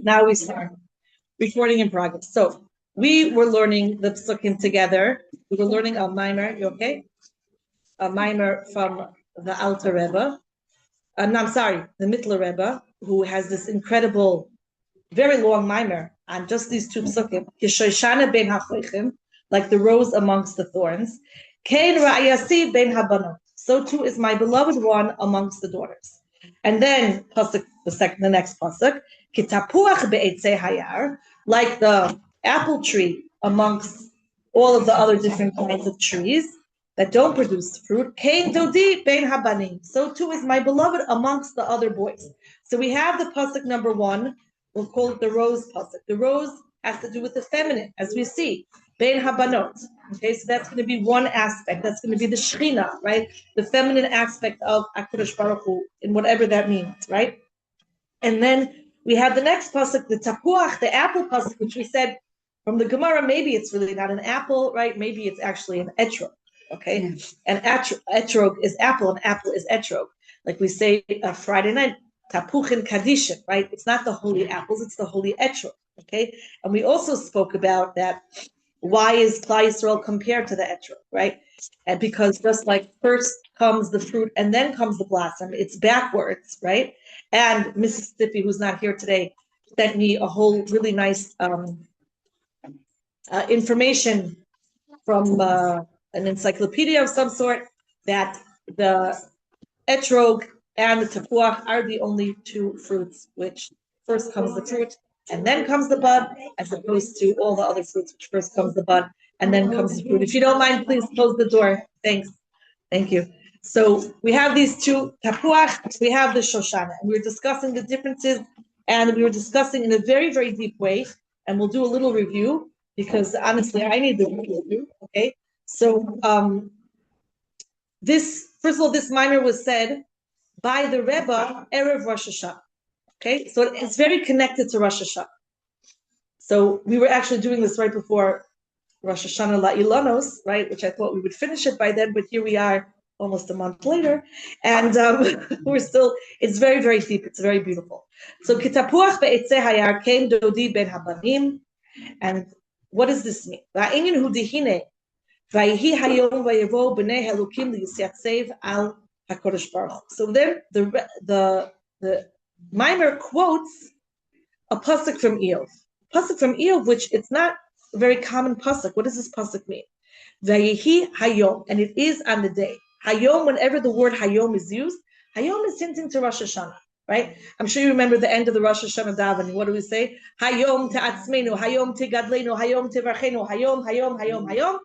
Now we start. Recording in progress. So we were learning the psukim together. We were learning a mimer. You okay? A mimer from the Alter Rebbe. No, I'm sorry, the Mittler Rebbe, who has this incredible, very long mimer on just these two psukim. Kishoshana ben hachoichim, like the rose amongst the thorns. Kein ra'ayasi ben habanot. So too is my beloved one amongst the daughters. And then pasuk, the next pasuk, kitapuach be'etzei hayar, like the apple tree amongst all of the other different kinds of trees that don't produce fruit. Kein dodi ben habanim. So too is my beloved amongst the other boys. So we have the pasuk number one. We'll call it the rose pasuk. The rose has to do with the feminine, as we see. Ben habanot. Okay, so that's going to be one aspect. That's going to be the Shechina, right? The feminine aspect of HaKadosh Baruch Hu, in whatever that means, right? And then we have the next pasuk, the tapuach, the apple pasuk, which we said from the Gemara, maybe it's really not an apple, right? Maybe it's actually an etrog, okay? And etrog is apple, and apple is etrog. Like we say Friday night, tapuchin kadishin, right? It's not the holy apples, it's the holy etrog, okay? And we also spoke about that. Why is Klal Yisrael compared to the etrog, right? And because just like first comes the fruit and then comes the blossom, it's backwards, right? And Mississippi, who's not here today, sent me a whole really nice information from an encyclopedia of some sort that the etrog and the tapuach are the only two fruits which first comes the fruit and then comes the bud, as opposed to all the other fruits, which first comes the bud and then comes the fruit. If you don't mind, please close the door. Thanks. Thank you. So we have these two, tapuach, we have the shoshana, and we were discussing the differences, and we were discussing in a very, very deep way, and we'll do a little review, because honestly, I need the review, okay? So first of all, this mimer was said by the Rebbe, Erev Rosh Hashanah. Okay, so it's very connected to Rosh Hashanah. So we were actually doing this right before Rosh Hashanah La'ilanos, right? Which I thought we would finish it by then, but here we are almost a month later, and we're still. It's very, very deep. It's very beautiful. So kitapuach be'etzei hayar kein dodi ben habanim, and what does this mean? Va'inyan hu dihine va'yihi hayom va'yevo b'nei halukim liyisatzev al HaKadosh Baruch. So then the mimer quotes a pasuk from Eov. Pasuk from Eov, which it's not a very common pasuk. What does this pasuk mean? Vayihi hayom, and it is on the day. Hayom, whenever the word hayom is used, hayom is hinting to Rosh Hashanah, right? I'm sure you remember the end of the Rosh Hashanah davening. What do we say? Hayom te'atzmenu, hayom te'gadlenu, hayom te'varchenu, hayom, hayom, hayom, hayom.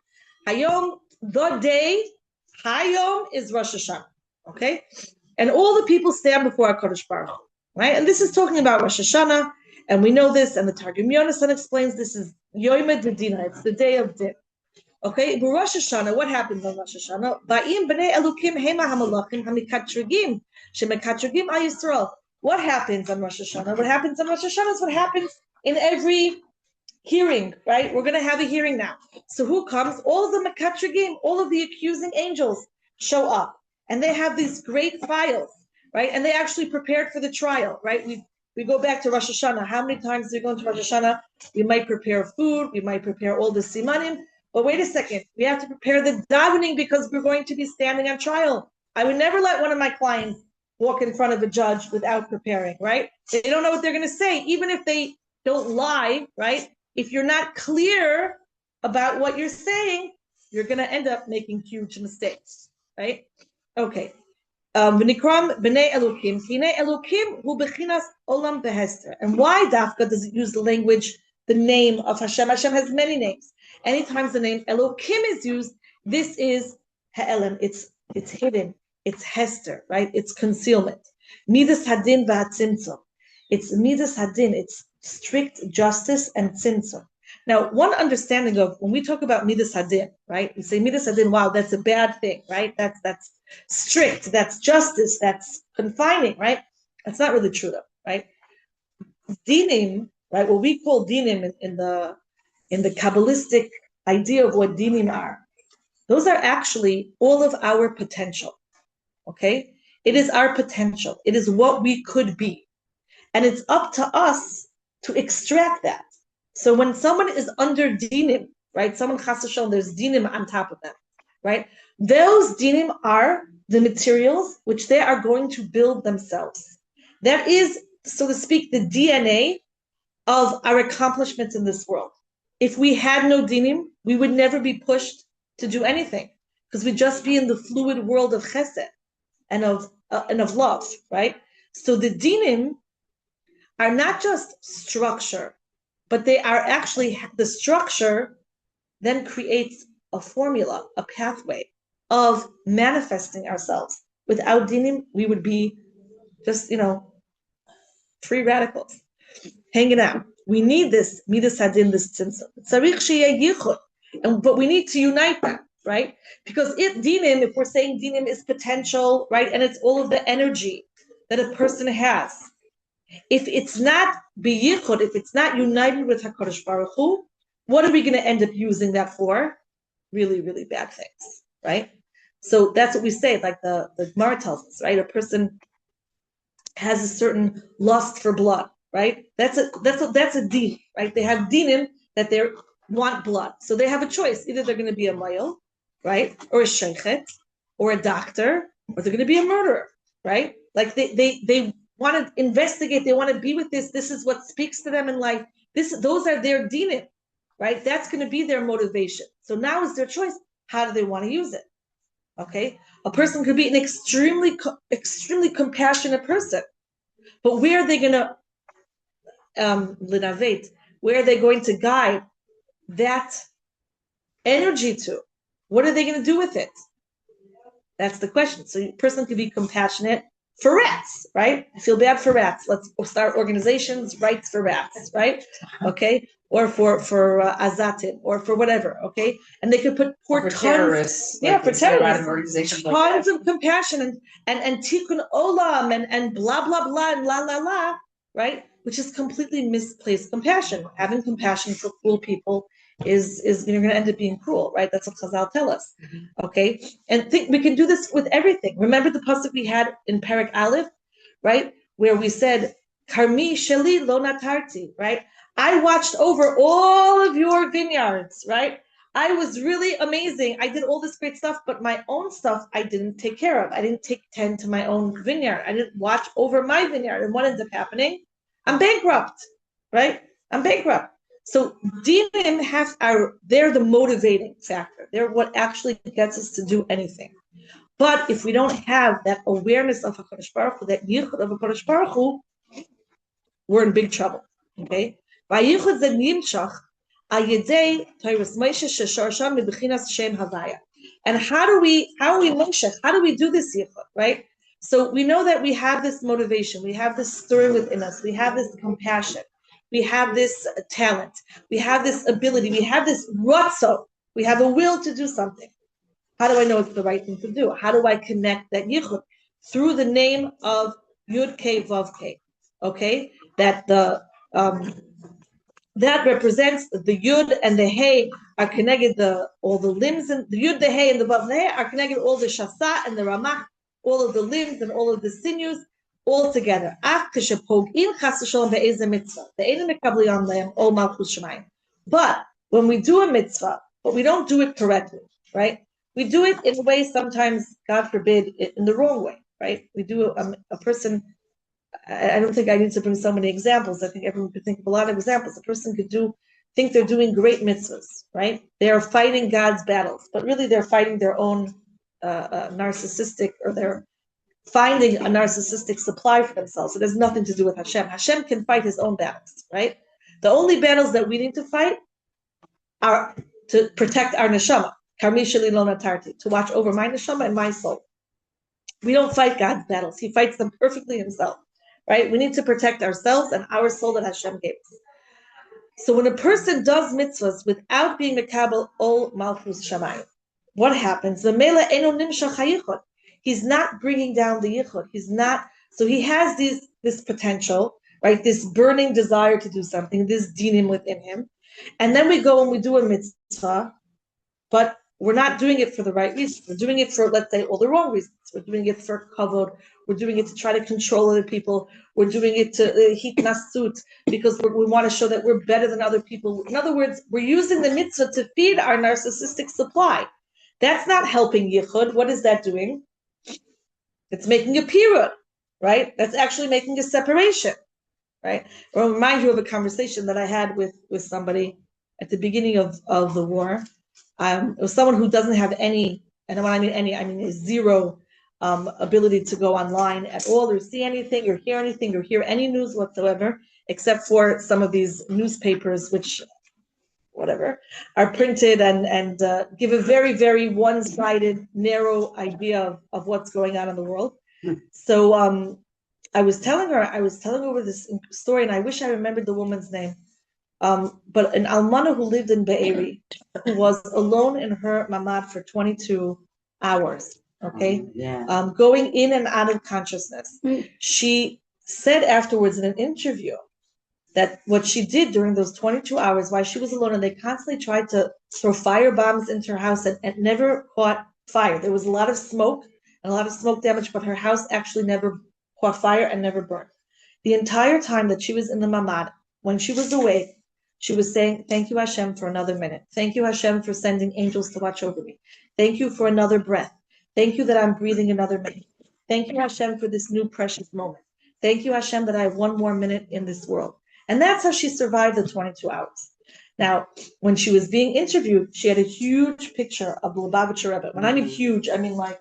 Hayom, the day, hayom is Rosh Hashanah, okay? And all the people stand before HaKadosh Baruch Hu. Right, and this is talking about Rosh Hashanah, and we know this, and the Targum Yonasan explains this is Yom Dedina, it's the day of Din. Okay, but Rosh Hashanah, what happens on Rosh Hashanah? Ba'im b'nei elukim hema hamalachim hamikatrigim shemikatrigim al Yisrael. What happens on Rosh Hashanah? What happens on Rosh Hashanah is what happens in every hearing, right? We're going to have a hearing now. So who comes? All of the mikatrigim, all of the accusing angels show up, and they have these great files. Right, and they actually prepared for the trial. Right, we go back to Rosh Hashanah. How many times do we go into Rosh Hashanah? We might prepare food, we might prepare all the simanim. But wait a second, we have to prepare the davening because we're going to be standing on trial. I would never let one of my clients walk in front of a judge without preparing. Right, they don't know what they're going to say, even if they don't lie. Right, if you're not clear about what you're saying, you're going to end up making huge mistakes. Right, okay. V'nikram b'nei elukim, hinei elukim hu bechinas olam behester. And why Dafka does it use the language, the name of Hashem? Hashem has many names. Anytime the name Elokim is used, this is ha'elim. It's hidden. It's hester, right? It's concealment. Midas hadin v'hatzimtzum. It's midas hadin. It's strict justice and tzimtzum. Now, one understanding of when we talk about midas hadin, right? We say midas hadin. Wow, that's a bad thing, right? That's strict. That's justice. That's confining, right? That's not really true, though, right? Dinim, right? What we call dinim in the Kabbalistic idea of what dinim are, those are actually all of our potential. Okay, it is our potential. It is what we could be. And it's up to us to extract that. So when someone is under dinim, right? Someone chas v'shalom, there's dinim on top of them, right? Those dinim are the materials which they are going to build themselves. That is, so to speak, the DNA of our accomplishments in this world. If we had no dinim, we would never be pushed to do anything because we'd just be in the fluid world of chesed and of love, right? So the dinim are not just structure, but they are actually, the structure then creates a formula, a pathway of manifesting ourselves. Without dinim, we would be just, free radicals, hanging out. We need this midas hadin, this tzimtzum. Tzarich sheyeh yichud, but we need to unite them, right? Because if we're saying dinim is potential, right, and it's all of the energy that a person has. If it's not biyichud, if it's not united with HaKadosh Baruch Hu, what are we going to end up using that for? Really, really bad things, right? So that's what we say, like the Gemara tells us, right? A person has a certain lust for blood, right? That's a din, right? They have dinim that they want blood, so they have a choice. Either they're going to be a mayil, right, or a sheikhet, or a doctor, or they're going to be a murderer, right? Like they want to investigate, they want to be with this. This is what speaks to them in life. Those are their dinim, right? That's going to be their motivation. So now is their choice. How do they want to use it? Okay, a person could be an extremely compassionate person, but where are they going to linavet? Where are they going to guide that energy to? What are they going to do with it? That's the question. So a person could be compassionate for rats, right? I feel bad for rats. Let's start organizations, rights for rats, right? Okay, or for azatim, or for whatever. Okay, and they could put terrorists, for terrorists, tons of compassion and tikkun olam and blah blah blah and la la la, right? Which is completely misplaced compassion. Having compassion for cruel people is you're going to end up being cruel, right? That's what Chazal tell us. Okay, and we can do this with everything. Remember the pasuk we had in Perek Aleph, right, where we said, "Karmi sheli lo natarti," right? I watched over all of your vineyards, right? I was really amazing. I did all this great stuff, but my own stuff I didn't take care of. I didn't tend to my own vineyard. I didn't watch over my vineyard. And what ends up happening? I'm bankrupt, right? I'm bankrupt. So dinim they're the motivating factor. They're what actually gets us to do anything. But if we don't have that awareness of HaKadosh Baruch Hu, that yichud of HaKadosh Baruch Hu, we're in big trouble. Okay? Vayichud ze nimshach al yedei Torah Moshe shesharsha mibechinas shem havaya. And how do we Moshe? How do we do this yichud? Right? So we know that we have this motivation, we have this stirring within us, we have this compassion, we have this talent, we have this ability, we have this ratzo, we have a will to do something. How do I know it's the right thing to do? How do I connect that yichud? Through the name of Yud Kei Vav Kei. Okay, that that represents the Yud and the Hey are connected. All the limbs and the Yud, the Hey, and the Vav, the Hey are connected. All the Shasa and the Ramach, all of the limbs and all of the sinews, all together. But when we do a mitzvah, but we don't do it correctly, right? We do it in a way sometimes, God forbid, in the wrong way, right? We do a person. I don't think I need to bring so many examples. I think everyone could think of a lot of examples. A person could think they're doing great mitzvahs, right? They are fighting God's battles, but really they're fighting their own narcissistic, or they're finding a narcissistic supply for themselves. It has nothing to do with Hashem. Hashem can fight his own battles, right? The only battles that we need to fight are to protect our neshama, karmi sheli lo natarti, to watch over my neshama and my soul. We don't fight God's battles. He fights them perfectly himself, right? We need to protect ourselves and our soul that Hashem gave us. So when a person does mitzvahs without being mekabel ol malchus shamayim, what happens? He's not bringing down the yichud. He's not. So he has this potential, right? This burning desire to do something, this dinim within him, and then we go and we do a mitzvah, but we're not doing it for the right reasons. We're doing it for, let's say, all the wrong reasons. We're doing it for kavod. We're doing it to try to control other people. We're doing it to hitnasut because we want to show that we're better than other people. In other words, we're using the mitzvah to feed our narcissistic supply. That's not helping yichud. What is that doing? It's making a pirut, right? That's actually making a separation, right? I'll remind you of a conversation that I had with somebody at the beginning of the war. It was someone who doesn't have any, and when I mean any, I mean zero ability to go online at all, or see anything, or hear anything, or hear any news whatsoever, except for some of these newspapers, which, whatever, are printed and give a very, very one-sided, narrow idea of what's going on in the world. So I was telling over this story, and I wish I remembered the woman's name. But an almana who lived in Be'eri, who was alone in her mamad for 22 hours, okay? Going in and out of consciousness. She said afterwards in an interview that what she did during those 22 hours while she was alone, and they constantly tried to throw fire bombs into her house and never caught fire. There was a lot of smoke and a lot of smoke damage, but her house actually never caught fire and never burned. The entire time that she was in the mamad, when she was awake, she was saying, thank you, Hashem, for another minute. Thank you, Hashem, for sending angels to watch over me. Thank you for another breath. Thank you that I'm breathing another minute. Thank you, Hashem, for this new precious moment. Thank you, Hashem, that I have one more minute in this world. And that's how she survived the 22 hours. Now, when she was being interviewed, she had a huge picture of the Lubavitcher Rebbe. When I mean huge, I mean like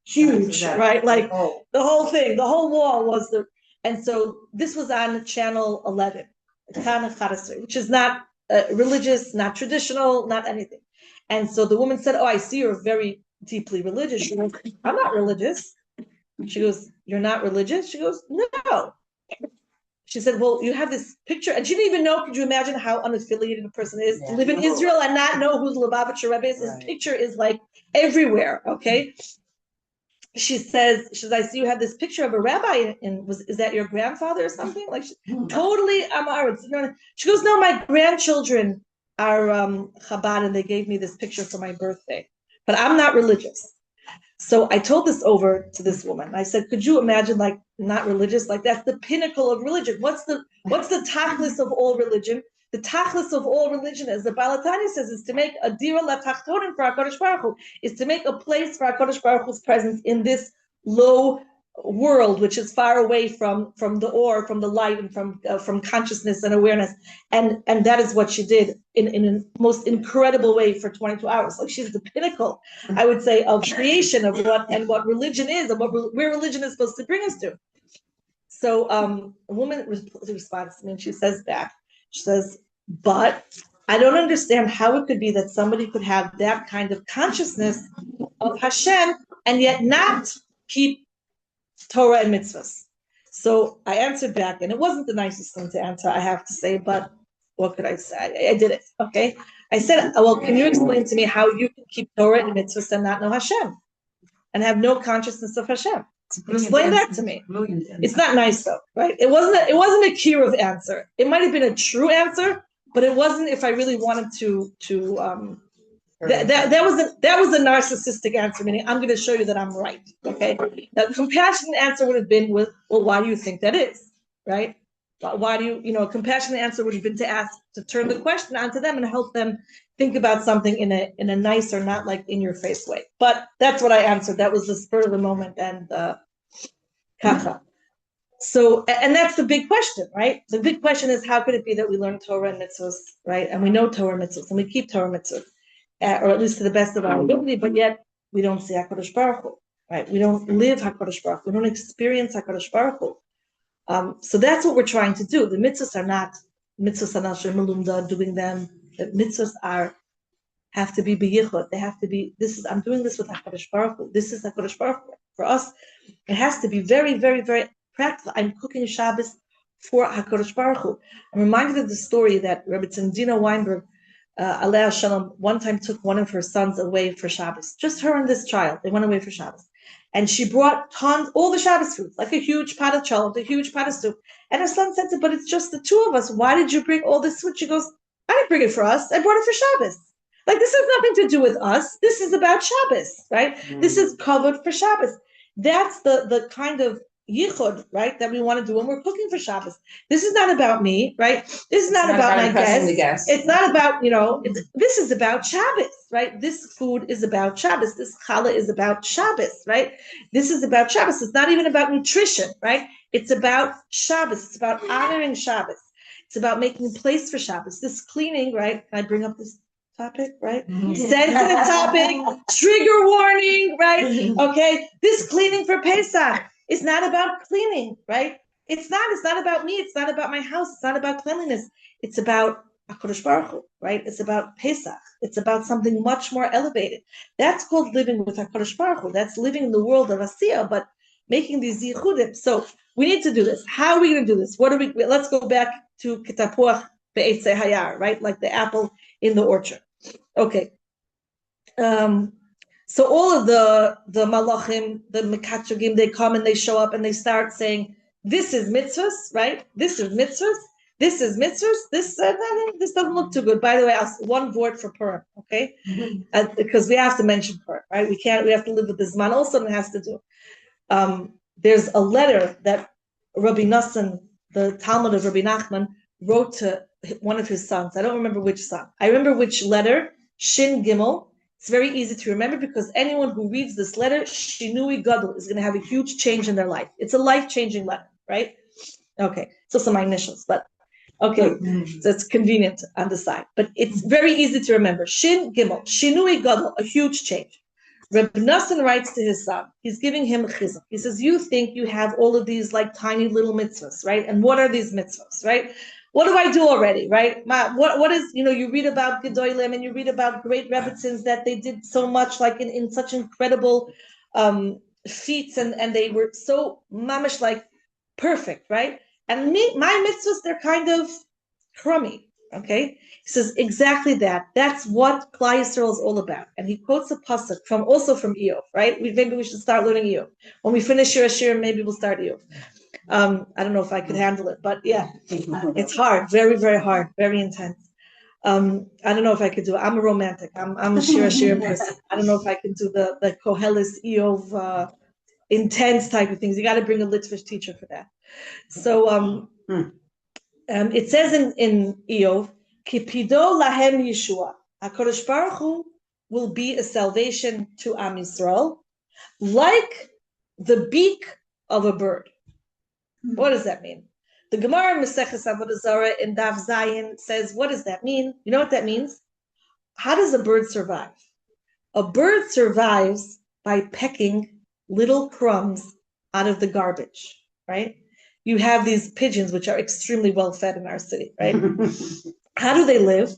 huge, right? Like the whole thing, the whole wall was the... And so this was on channel 11. Which is not religious, not traditional, not anything. And so the woman said, oh, I see you're very deeply religious. She goes, I'm not religious. She goes, you're not religious? She goes, no. She said, well, you have this picture. And she didn't even know, could you imagine how unaffiliated a person is to live in Israel and not know who the Lubavitcher Rebbe is? His picture is like everywhere, okay? She says, I see you have this picture of a rabbi, and is that your grandfather or something? Like, totally Amaritz. She goes, no, my grandchildren are Chabad, and they gave me this picture for my birthday, but I'm not religious. So I told this over to this woman. I said, could you imagine, like, not religious? Like, that's the pinnacle of religion. What's the tachlis of all religion? The tachlis of all religion, as the Baal HaTanya says, is to make a dira latachtonim for HaKadosh Baruch Hu, is to make a place for HaKadosh Baruch Hu's presence in this low world, which is far away from the or, from the light, and from consciousness and awareness. And that is what she did in a most incredible way for 22 hours. Like, she's the pinnacle, I would say, of creation of what religion is, and where religion is supposed to bring us to. So a woman responds to me, and she says back, she says, but I don't understand how it could be that somebody could have that kind of consciousness of Hashem and yet not keep Torah and mitzvahs. So I answered back, and it wasn't the nicest thing to answer, I have to say, but what could I say? I did it, okay? I said, well, can you explain to me how you can keep Torah and mitzvahs and not know Hashem and have no consciousness of Hashem? Explain that to me. It's not nice though, right? It wasn't a kiruv answer. It might have been a true answer, but it wasn't if I really wanted to that was a narcissistic answer, meaning I'm going to show you that I'm right. Okay. Now the compassionate answer would have been well, why do you think that is? Right? Why do you a compassionate answer would have been to turn the question onto them and help them think about something in a nicer, not like in your face way. But that's what I answered. That was the spur of the moment, and kacha. So, and that's the big question, right? The big question is, how could it be that we learn Torah and mitzvahs, right? And we know Torah and mitzvahs, and we keep Torah and mitzvahs, or at least to the best of our ability, but yet we don't see HaKadosh Baruch Hu, right? We don't live HaKadosh Baruch Hu. We don't experience HaKadosh Baruch Hu. So that's what we're trying to do. The mitzvahs are not malumda, doing them. The mitzvahs have to be biyichud. They have to be. I'm doing this with HaKadosh Baruch Hu. This is HaKadosh Baruch Hu. For us, it has to be very, very, very practical. I'm cooking Shabbos for HaKadosh Baruch Hu. I'm reminded of the story that Rabbi Dina Weinberg, Alei Shalom, one time took one of her sons away for Shabbos. Just her and this child. They went away for Shabbos. And she brought all the Shabbos food, like a huge pot of challah, a huge pot of soup. And her son said to her, but it's just the two of us. Why did you bring all this food? She goes, I didn't bring it for us. I brought it for Shabbos. Like, this has nothing to do with us. This is about Shabbos, right? This is covered for Shabbos. That's the kind of yichud, right, that we want to do when we're cooking for Shabbos. This is not about me, right? This is not about my guests. It's not about, this is about Shabbos, right? This food is about Shabbos. This challah is about Shabbos, right? This is about Shabbos. It's not even about nutrition, right? It's about Shabbos. It's about honoring Shabbos. It's about making place for Shabbos. This cleaning, right? Can I bring up this topic, right? Sensitive topic, trigger warning, right? Okay, this cleaning for Pesach is not about cleaning, right? It's not about me. It's not about my house. It's not about cleanliness. It's about HaKadosh Baruch Hu, right? It's about Pesach. It's about something much more elevated. That's called living with HaKadosh Baruch Hu. That's living in the world of Asiyah, but making these yichudim. So we need to do this. How are we going to do this? Let's go back to Kitapuach Be'etzei Hayar, right? Like the apple in the orchard. Okay. So all of the malachim, the mekatchogim, they come and they show up and they start saying, this is mitzvahs, right? This is mitzvahs. This is mitzvahs. This doesn't look too good. By the way, one word for Purim, okay? Because we have to mention Purim, right? We have to live with this man also, and it has to do. There's a letter that Rabbi Nassan, the Talmud of Rabbi Nachman, wrote to one of his sons. I don't remember which son. I remember which letter, Shin Gimel. It's very easy to remember because anyone who reads this letter, Shinui Gadol, is going to have a huge change in their life. It's a life-changing letter, right? Okay, it's also my initials, but okay, so it's convenient on the side. But it's very easy to remember. Shin Gimel, Shinui Gadol, a huge change. Reb Nassan writes to his son, he's giving him a chizuk. He says, you think you have all of these like tiny little mitzvahs, right? And what are these mitzvahs, right? What do I do already, right? What is, you read about Gedolim and you read about great Rebbitzins that they did so much, like in such incredible feats, and they were so mamish, like perfect, right? And my mitzvahs, they're kind of crummy, okay? He says exactly that. That's what Klal Yisrael is all about. And he quotes a pasuk from Eov, right? Maybe we should start learning Eov. When we finish Shir HaShirim, maybe we'll start Eov. I don't know if I could handle it, but yeah, it's hard, very, very hard, very intense. I don't know if I could do it. I'm a romantic. I'm a Shir HaShirim person. I don't know if I can do the Koheles Eov intense type of things. You got to bring a Litvish teacher for that. So it says in Eov, Kipido lahem Yeshua. HaKadosh Baruch Hu will be a salvation to Am Yisrael, like the beak of a bird. What does that mean? The Gemara in Maseches Avodah Zarah in Daf Zayin says, what does that mean? You know what that means? How does a bird survive? A bird survives by pecking little crumbs out of the garbage, right? You have these pigeons, which are extremely well fed in our city, right? How do they live,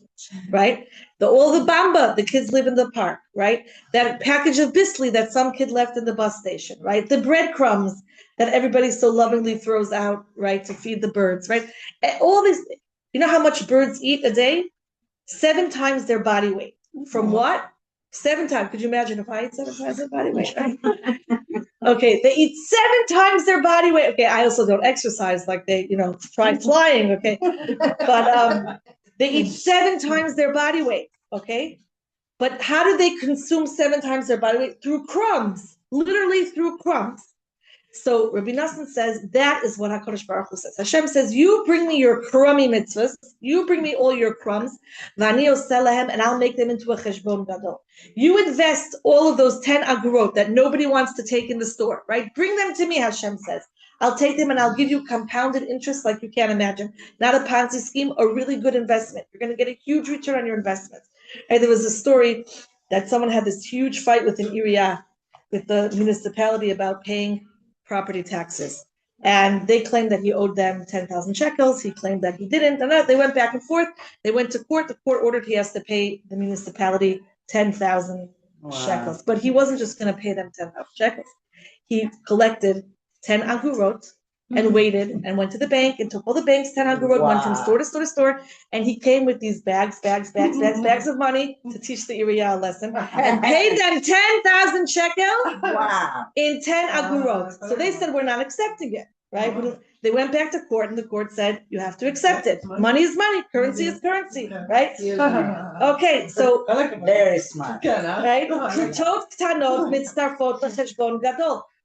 right? All the bamba, the kids live in the park, right? That package of bisli that some kid left in the bus station, right? The breadcrumbs that everybody so lovingly throws out, right, to feed the birds, right? All these, you know how much birds eat a day? 7 times their body weight. From what? 7 times. Could you imagine if I ate 7 times their body weight? Right? Okay, they eat 7 times their body weight. Okay, I also don't exercise like they, try flying, okay? But they eat 7 times their body weight, okay? But how do they consume 7 times their body weight? Through crumbs, literally through crumbs. So Rabbi Nassan says that is what HaKadosh Baruch Hu says. Hashem says, you bring me your crummy mitzvahs, you bring me all your crumbs, v'ani oseh lahem, and I'll make them into a cheshbon gadol. You invest all of those 10 agurot that nobody wants to take in the store, right? Bring them to me, Hashem says. I'll take them and I'll give you compounded interest like you can't imagine. Not a Ponzi scheme, a really good investment. You're going to get a huge return on your investments. Right? There was a story that someone had this huge fight with an area, with the municipality about paying property taxes. And they claimed that he owed them 10,000 shekels. He claimed that he didn't. And they went back and forth. They went to court. The court ordered he has to pay the municipality 10,000 shekels. But he wasn't just going to pay them 10,000 shekels. He collected 10 agurot and waited and went to the bank and took all the bank's 10 agurot, went from store to store to store. And he came with these bags of money to teach the Iriya a lesson and paid them 10,000 shekels in 10 agurot. So they said, we're not accepting it. right? They went back to court, and the court said, you have to accept it. Money is money, currency is currency, right? Okay, so Very smart. right?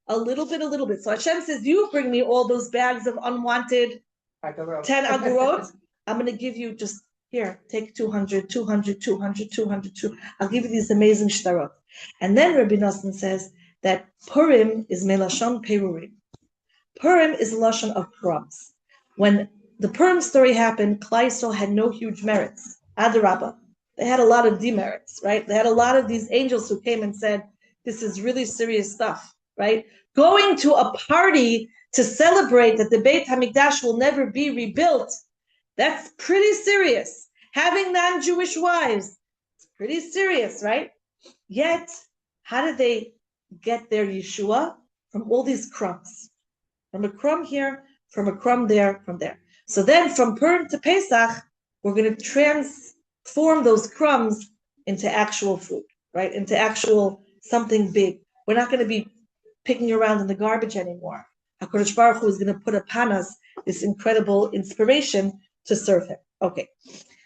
A little bit. So Hashem says, you bring me all those bags of unwanted 10 agurot. I'm going to give you just here, take 200, 200, 200, 200, 200. I'll give you these amazing shtarot. And then Rabbi Nosson says that Purim is melashon perurim. Purim is a lashon of crumbs. When the Purim story happened, Klal Yisrael had no huge merits. Adarabba. They had a lot of demerits, right? They had a lot of these angels who came and said, this is really serious stuff, right? Going to a party to celebrate that the Beit HaMikdash will never be rebuilt, that's pretty serious. Having non-Jewish wives, it's pretty serious, right? Yet, how did they get their Yeshua? From all these crumbs. From a crumb here, from a crumb there, from there. So then from Purim to Pesach, we're going to transform those crumbs into actual food, right? Into actual something big. We're not going to be picking around in the garbage anymore. HaKadosh Baruch Hu is going to put upon us this incredible inspiration to serve him. Okay.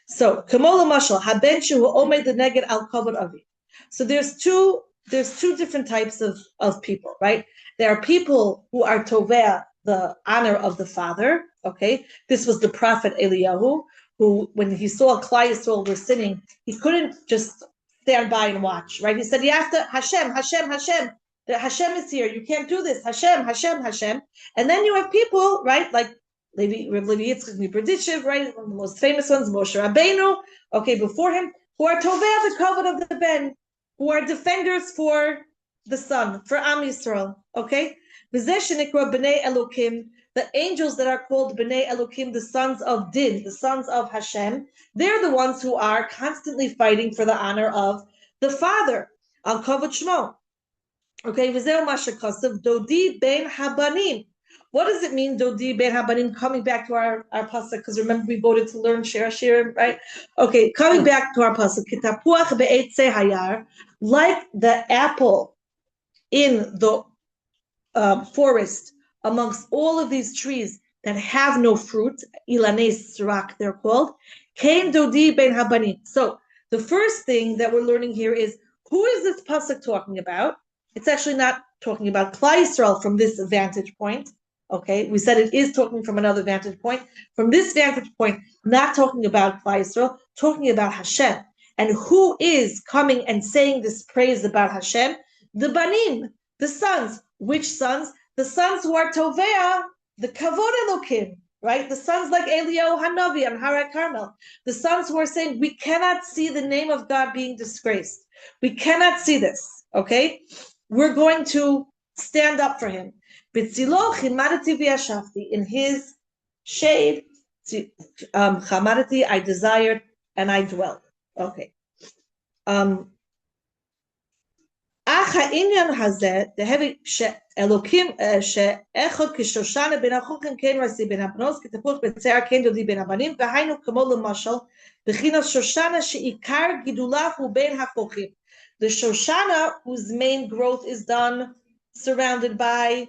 So, Kamola Mashal, Haben Shehu Omed Neged Al Kavod Avi. So there's two different types of people, right? There are people who are tovea, the honor of the father. Okay. This was the prophet Eliyahu, who, when he saw Klal Yisrael were sinning, he couldn't just stand by and watch, right? He said, you have to, Hashem. The Hashem is here. You can't do this. Hashem. And then you have people, right, like Levi Yitzchak Miberdishev, right, one of the most famous ones, Moshe Rabbeinu, okay, before him, who are tovei the kavod of the ben, who are defenders for the son, for Am Yisrael, okay? V'zeh shenikra b'nei Elokim, the angels that are called b'nei Elokim, the sons of Din, the sons of Hashem, they're the ones who are constantly fighting for the honor of the Father, al kavod shmo. Okay, v'zeh ma shekasav dodi ben habanim. What does it mean, dodi ben habanim? Coming back to our pasuk, because remember we voted to learn Shir HaShirim, right? Okay, coming back to our pasuk, kitapuach be'etzei hayar, like the apple in the forest amongst all of these trees that have no fruit, ilanei srak they're called, kain dodi ben habanim. So the first thing that we're learning here is, who is this pasuk talking about? It's actually not talking about Klal Yisrael from this vantage point. Okay, we said it is talking from another vantage point. From this vantage point, not talking about Klal Yisrael, talking about Hashem. And who is coming and saying this praise about Hashem? The Banim, the sons. Which sons? The sons who are Tovea, the Kavod Elokim, right? The sons like Eliyahu Hanavi and Har Carmel. The sons who are saying, we cannot see the name of God being disgraced. We cannot see this, okay? We're going to stand up for him. In his shade, chamadati, I desired and I dwelt. Okay. Acha inyan hazeh, the heavy Elokim she'echod kishoshana ben achukim ken rasi ben abnos kitapuch betzear ken dodi ben abanim v'hainu kamo lemashal b'chinas shoshana she'ikar gidulafu ben hachochim. The Shoshana, whose main growth is done surrounded by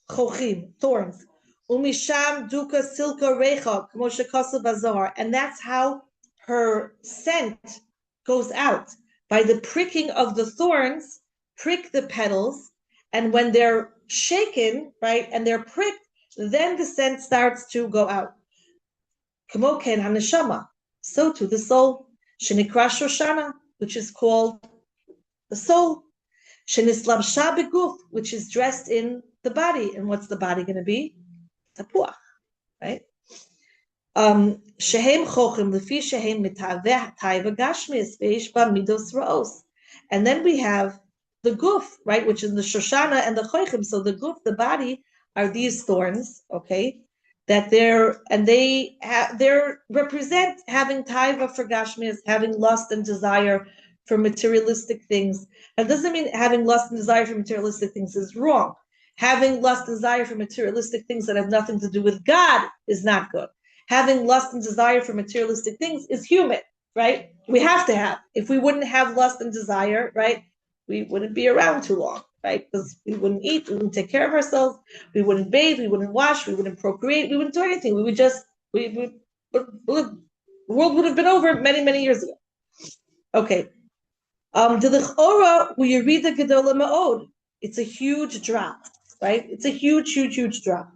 chochim, thorns. Umisham duka silka recha, kmo shekasav bazohar. And that's how her scent goes out. By the pricking of the thorns, prick the petals, and when they're shaken, right, and they're pricked, then the scent starts to go out. Kmo ken haneshama. So to the soul. Shenikra Shoshana, which is called the soul. Shenislabsha beguf, which is dressed in the body. And what's the body going to be? Tapuach, right? Shehem chochim lefi shehem mitaveh taiva gashmis veishba midos raos. And then we have the guf, right, which is the Shoshana and the chochim. So the guf, the body, are these thorns, okay? That they represent having taiva for gashmis, having lust and desire for materialistic things. That doesn't mean having lust and desire for materialistic things is wrong. Having lust and desire for materialistic things that have nothing to do with God is not good. Having lust and desire for materialistic things is human, right? We have to have. If we wouldn't have lust and desire, right, we wouldn't be around too long. right? Because we wouldn't eat, we wouldn't take care of ourselves, we wouldn't bathe, we wouldn't wash, we wouldn't procreate, we wouldn't do anything. We would just, the world would have been over many, many years ago. Okay. It's a huge drop, right? It's a huge, huge, huge drop.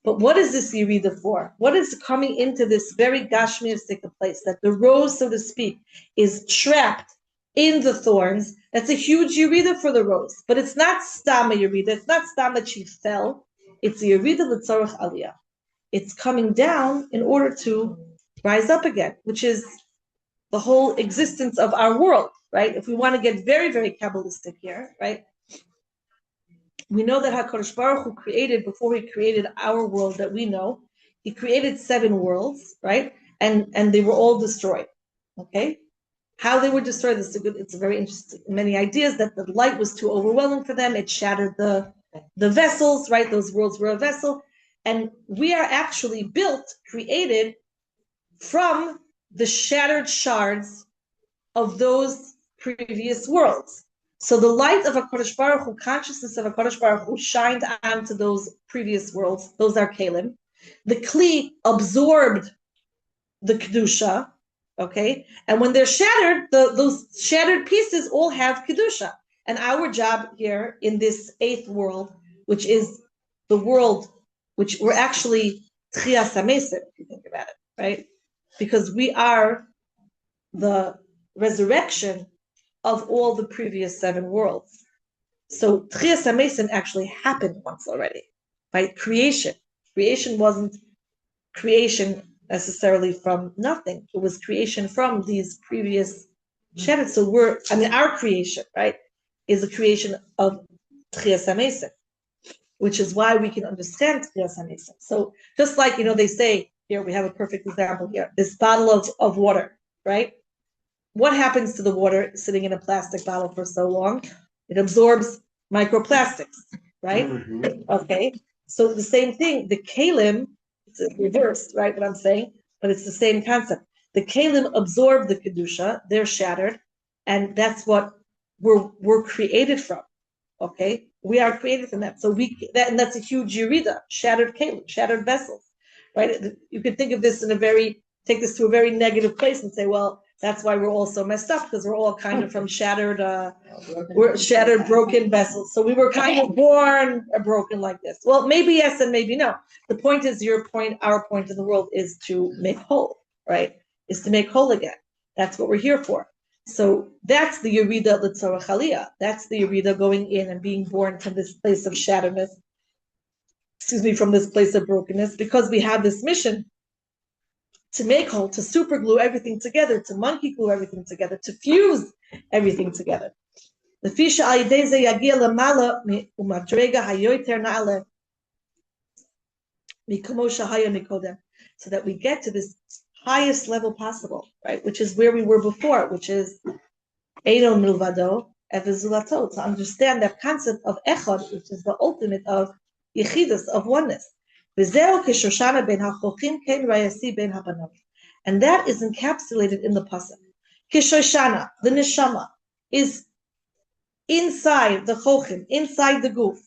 But what is this Yerida for? What is coming into this very Gashmiistic place, that the rose, so to speak, is trapped in the thorns? That's a huge Yerida for the rose. But it's not Stama Yerida. It's not Stama that she fell. It's a Yerida L'tzorach Aliyah. It's coming down in order to rise up again, which is the whole existence of our world, right? If we want to get very, very Kabbalistic here, right? We know that HaKadosh Baruch Hu created, before he created our world that we know, he created 7 worlds, right? And they were all destroyed, okay? How they were destroyed, it's a very interesting, many ideas that the light was too overwhelming for them. It shattered the vessels, right? Those worlds were a vessel. And we are actually created from the shattered shards of those previous worlds. So the light of HaKadosh Baruch Hu, consciousness of HaKadosh Baruch Hu, shined onto those previous worlds. Those are Kalim. The Kli absorbed the Kedusha, okay? And when they're shattered, those shattered pieces all have Kedusha. And our job here in this 8th world, which is the world which we're actually Tchias HaMesim, if you think about it, right? Because we are the resurrection of all the previous 7 worlds. So Tchias HaMesim actually happened once already, right? Creation wasn't creation necessarily from nothing. It was creation from these previous shattered. So our creation, right, is a creation of Tchias HaMesim, which is why we can understand Tchias HaMesim. So just like, they say, here we have a perfect example here, this bottle of water, right? What happens to the water sitting in a plastic bottle for so long? It absorbs microplastics, right? Mm-hmm. Okay, so the same thing, the kalim, it's reversed, right, what I'm saying, but it's the same concept. The kalim absorb the kedusha, they're shattered, and that's what we're created from, okay? We are created from that. So and that's a huge yerida, shattered kalim, shattered vessels, right? You could think of this take this to a very negative place and say, well, that's why we're all so messed up, because we're all kind of from shattered, broken vessels. So we were kind of born broken like this. Well, maybe yes and maybe no. The point is, our point in the world is to make whole, right? Is to make whole again. That's what we're here for. So that's the Yerida L'tzorach Aliyah. That's the Yerida going in and being born from this place of shatteredness. From this place of brokenness, because we have this mission to make whole, to super glue everything together, to monkey glue everything together, to fuse everything together. So that we get to this highest level possible, right? Which is where we were before, which is Eino Milvado Evizulato, to understand that concept of Echad, which is the ultimate of Yechidus, of oneness. And that is encapsulated in the pasuk. Kishoshana, the neshama, is inside the chochim, inside the guf,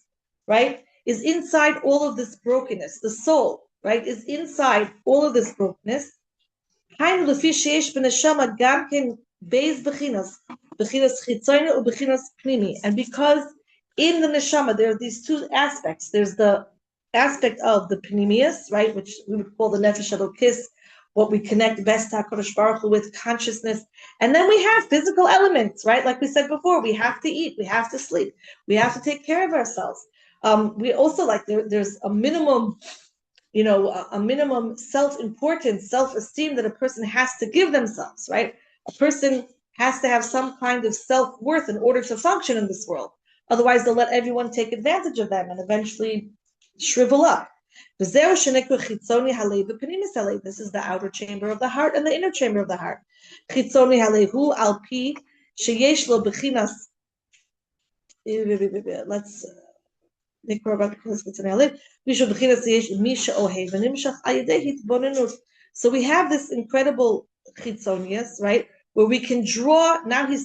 right? Is inside all of this brokenness. The soul, right, is inside all of this brokenness. And because in the neshama there are these 2 aspects. There's the aspect of the pnimius, right, which we would call the nefesh elokis, what we connect best to HaKadosh Baruch Hu with, consciousness. And then we have physical elements, right? Like we said before, we have to eat, we have to sleep, we have to take care of ourselves. We also there's a minimum, a minimum self-importance, self-esteem that a person has to give themselves, right? A person has to have some kind of self-worth in order to function in this world. Otherwise, they'll let everyone take advantage of them and eventually shrivel up. This is the outer chamber of the heart and the inner chamber of the heart. Let's think more about the. So we have this incredible chitzonius, right? where we can draw. Now he's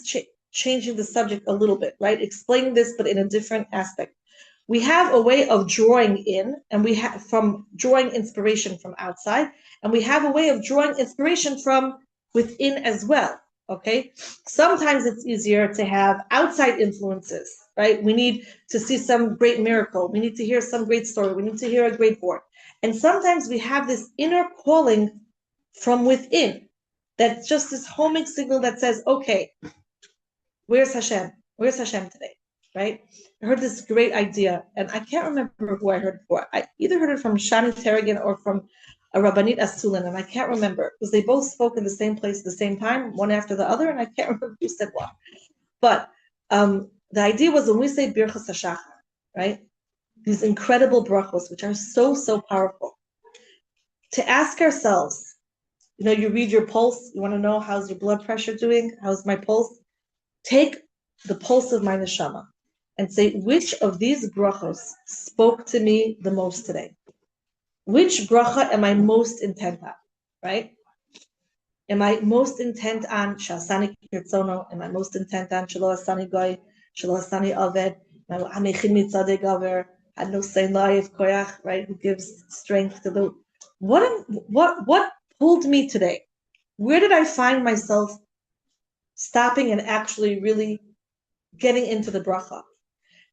changing the subject a little bit, right? Explaining this, but in a different aspect. We have a way of drawing in, and we have from drawing inspiration from outside, and we have a way of drawing inspiration from within as well. Okay, sometimes it's easier to have outside influences, right? We need to see some great miracle. We need to hear some great story. We need to hear a great word. And sometimes we have this inner calling from within. That's just this homing signal that says, okay, where's Hashem? Where's Hashem today? Right? I heard this great idea, and I can't remember who I heard it for. I either heard it from Shani Terragan or from a Rabbanit Asulin, and I can't remember because they both spoke in the same place at the same time, one after the other, and I can't remember who said what. But the idea was when we say Birchas HaShachar, right? These incredible brachos, which are so, so powerful, to ask ourselves, you read your pulse, you want to know how's your blood pressure doing, how's my pulse? Take the pulse of my neshama and say, which of these brachos spoke to me the most today? Which bracha am I most intent on, right? Am I most intent on Shasani Kirtzono? Am I most intent on Shelo Asani Goy, Shelo Asani Aved, Hamechin Mitzadeh Gaver, Hadno Sein La'ayev Koyach, right? Who gives strength to the... What pulled me today? Where did I find myself stopping and actually really getting into the bracha?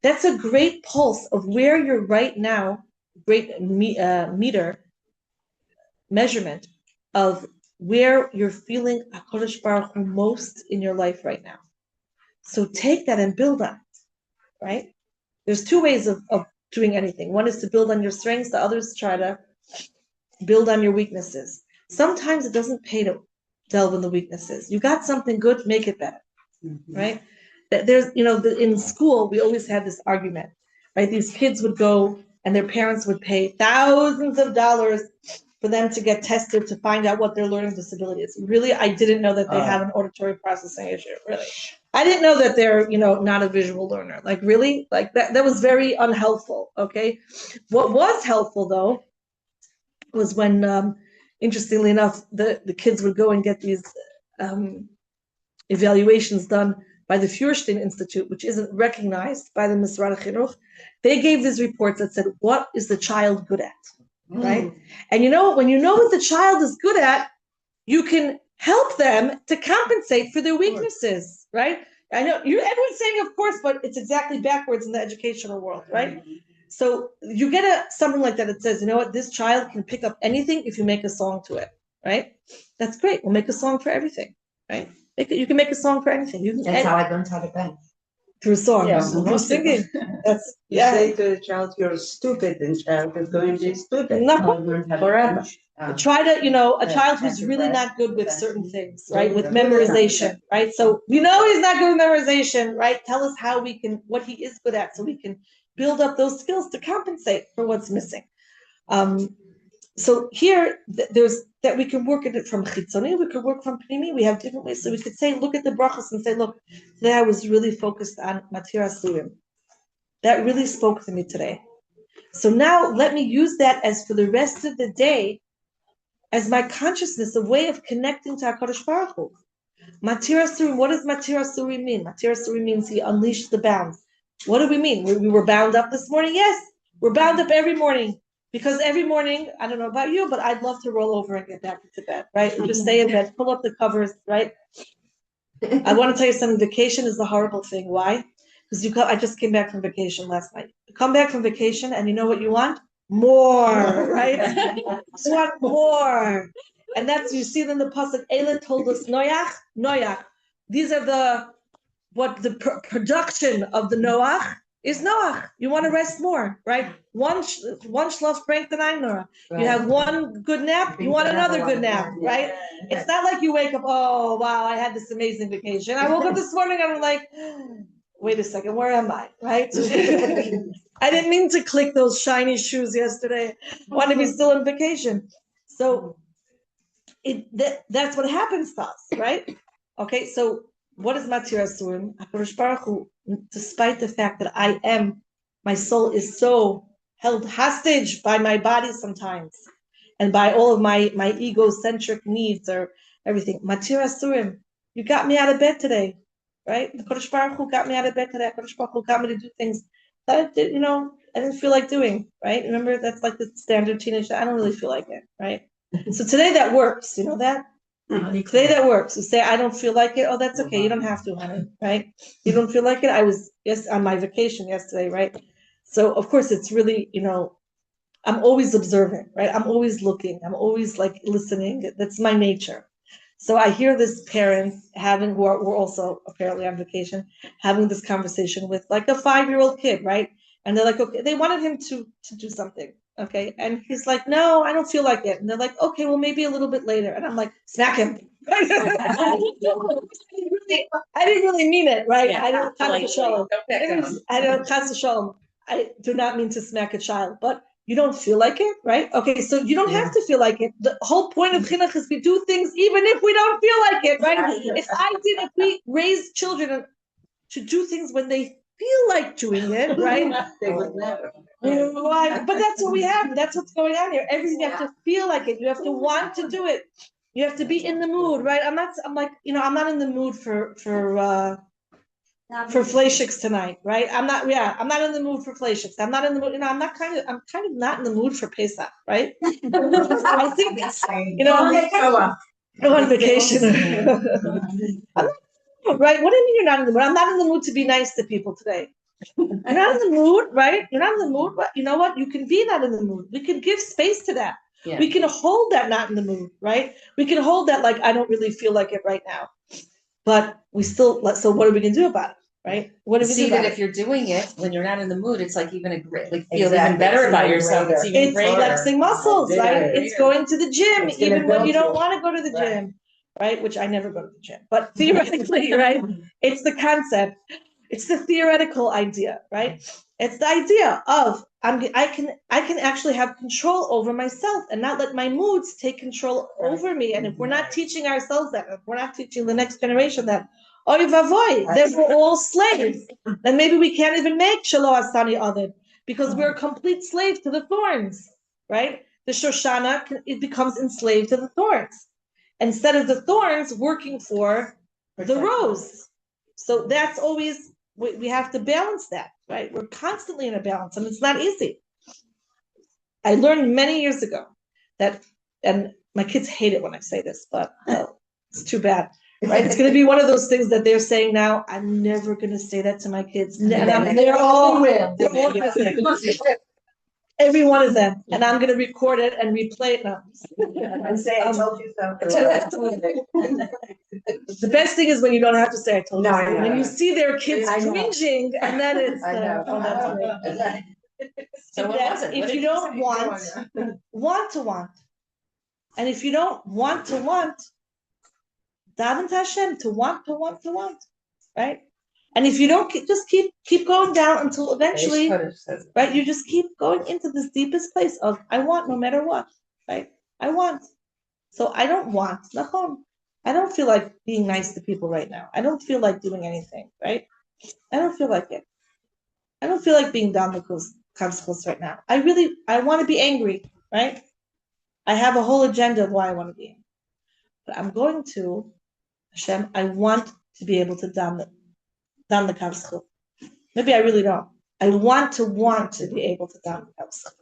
That's a great pulse of where you're right now, great meter, measurement of where you're feeling HaKadosh Baruch Hu most in your life right now. So take that and build on it, right? There's two ways of doing anything. One is to build on your strengths, the other is to try to build on your weaknesses. Sometimes it doesn't pay to delve in the weaknesses. You got something good, make it better, right? There's, in school, we always had this argument, right? These kids would go and their parents would pay thousands of dollars for them to get tested to find out what their learning disability is. Really, I didn't know that they have an auditory processing issue, really. I didn't know that they're, not a visual learner. Like, really? Like, that was very unhelpful, okay? What was helpful, though, was when, interestingly enough, the kids would go and get these evaluations done by the Feuerstein Institute, which isn't recognized by the Misrad HaChinuch. They gave these reports that said, what is the child good at, right? And when you know what the child is good at, you can help them to compensate for their weaknesses, right? I know everyone's saying, of course, but it's exactly backwards in the educational world, right? So you get something like that. It says, this child can pick up anything if you make a song to it, right? That's great. We'll make a song for everything, right? You can make a song for anything. That's how I learned how to dance. Through song, through singing. That's You say to the child, you're stupid, and the child is going to be stupid. Forever. Try to, a child who's really not good with certain things, right? With memorization, right? So he's not good with memorization, right? Tell us what he is good at, so we can build up those skills to compensate for what's missing. So here, there's that we can work at it from chitzoni, we could work from pnimi. We have different ways. So we could say, look at the brachas and say, look, today I was really focused on matir asurim. That really spoke to me today. So now let me use that as for the rest of the day, as my consciousness, a way of connecting to HaKadosh Baruch Hu. Matir asurim, what does matir asurim mean? Matir asurim means he unleashed the bounds. What do we mean? We were bound up this morning? Yes, we're bound up every morning. Because every morning, I don't know about you, but I'd love to roll over and get back into bed, right? Just stay in bed, pull up the covers, right? I want to tell you something. Vacation is a horrible thing. Why? Because I just came back from vacation last night. You come back from vacation, and you know what you want? More, right? You want more. And you see in the pasuk, Eila told us, Noach. These are the production of the Noach is Noach. You want to rest more, right? One shlof bringt the nine Nora. You have one good nap, you want another good nap, right? It's not like you wake up, oh, wow, I had this amazing vacation. I woke up this morning and I'm like, wait a second, where am I, right? I didn't mean to click those shiny shoes yesterday. I want to be still on vacation. So that's what happens to us, right? Okay, so what is Matir Asurim? HaKadosh Baruch Hu, despite the fact that my soul is so held hostage by my body sometimes, and by all of my egocentric needs or everything. Matir Asurim, you got me out of bed today, right? The Kodesh Baruch Hu got me out of bed today. Kodesh Baruch Hu got me to do things that I did, I didn't feel like doing, right? Remember, that's like the standard teenage, I don't really feel like it, right? So today that works, that? Today that works. You say, I don't feel like it. Oh, that's okay. You don't have to, honey, right? You don't feel like it. I was on my vacation yesterday, right? So of course it's really, I'm always observant, right? I'm always looking. I'm always like listening. That's my nature. So I hear this parents who are also apparently on vacation, having this conversation with like a 5-year-old kid, right? And they're like, okay, they wanted him to do something. Okay. And he's like, no, I don't feel like it. And they're like, okay, well, maybe a little bit later. And I'm like, smack him. I didn't really mean it, right? Yeah, I don't I do not mean to smack a child, but you don't feel like it, right? Okay, so you don't have to feel like it. The whole point of chinuch is we do things even if we don't feel like it, right? If we raise children to do things when they feel like doing it, right? They would never. But that's what we have. That's what's going on here. Everything you have to feel like it. You have to want to do it. You have to be in the mood, right? I'm not in the mood for fleischiks tonight, right? I'm not in the mood for fleischiks. I'm not in the mood, I'm kind of not in the mood for Pesach, right? I think go on vacation. Right? What do you mean you're not in the mood? I'm not in the mood to be nice to people today. You're not in the mood, right? You're not in the mood, but you know what? You can be not in the mood. We can give space to that. Yeah. We can hold that not in the mood, right? We can hold that like, I don't really feel like it right now. But we still, so what are we going to do about it, right? What do we see do that if you're doing it when you're not in the mood, it's like even feel even better about yourself. It's flexing muscles, right? It's going to the gym, even when you don't want to go to the gym, right? Which I never go to the gym, but theoretically, right? It's the concept. It's the theoretical idea, right? It's the idea of I can actually have control over myself and not let my moods take control over me. And if we're not teaching ourselves that, if we're not teaching the next generation that, oy vavoy, then we're all slaves. Then maybe we can't even make shelo asani avid because we're a complete slave to the thorns, right? The Shoshana, it becomes enslaved to the thorns instead of the thorns working for the rose. So that's always, we have to balance that, right? We're constantly in a balance, and it's not easy. I learned many years ago that, and my kids hate it when I say this, but it's too bad, right? It's going to be one of those things that they're saying now, I'm never going to say that to my kids. They're all every one of them, and I'm going to record it and replay it now. And say, I told you so. The best thing is when you don't have to say, I told you so. No. When you see their kids cringing, and then it's, So what was it? If you don't want to want. And if you don't want to want, daven to Hashem to want, right? And if you don't, just keep going down until eventually, right? You just keep going into this deepest place of I want no matter what, right? I want. So I don't want. Makom. I don't feel like being nice to people right now. I don't feel like doing anything, right? I don't feel like it. I don't feel like being down the consequence right now. I want to be angry, right? I have a whole agenda of why I want to be angry. But I'm going to, Hashem, I want to be able to down the kavschut. Maybe I really don't. I want to be able to down the kavschut.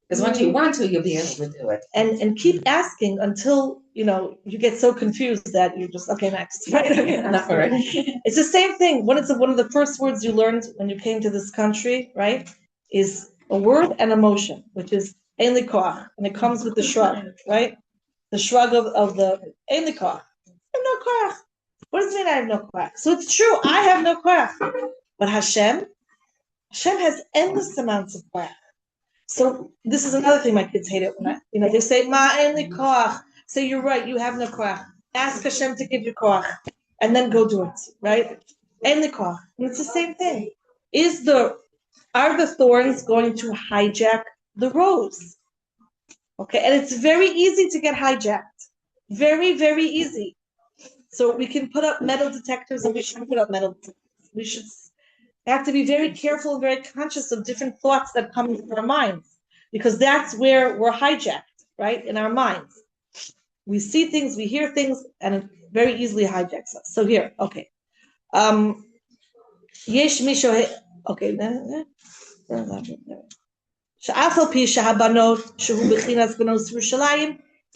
Because once you want to, you'll be able to do it. And keep asking until you get so confused that you're just okay next. Right? It's the same thing. One of the first words you learned when you came to this country, right, is a word and emotion, which is ein li koach, and it comes with the shrug, right? The shrug of the ein li koach. I have no koach. What does it mean I have no koach? So it's true, I have no koach. But Hashem has endless amounts of koach. So this is another thing my kids hate it when they say, Ma ein li koach. Say, you're right, you have no koach. Ask Hashem to give you koach. And then go do it, right? Ein li koach. And it's the same thing. Are the thorns going to hijack the rose? Okay, and it's very easy to get hijacked. Very, very easy. So we can put up metal detectors, and we should put up metal detectors. We have to be very careful and very conscious of different thoughts that come into our minds, because that's where we're hijacked, right? In our minds. We see things, we hear things, and very easily hijacks us. So here, okay. Yesh misho, okay.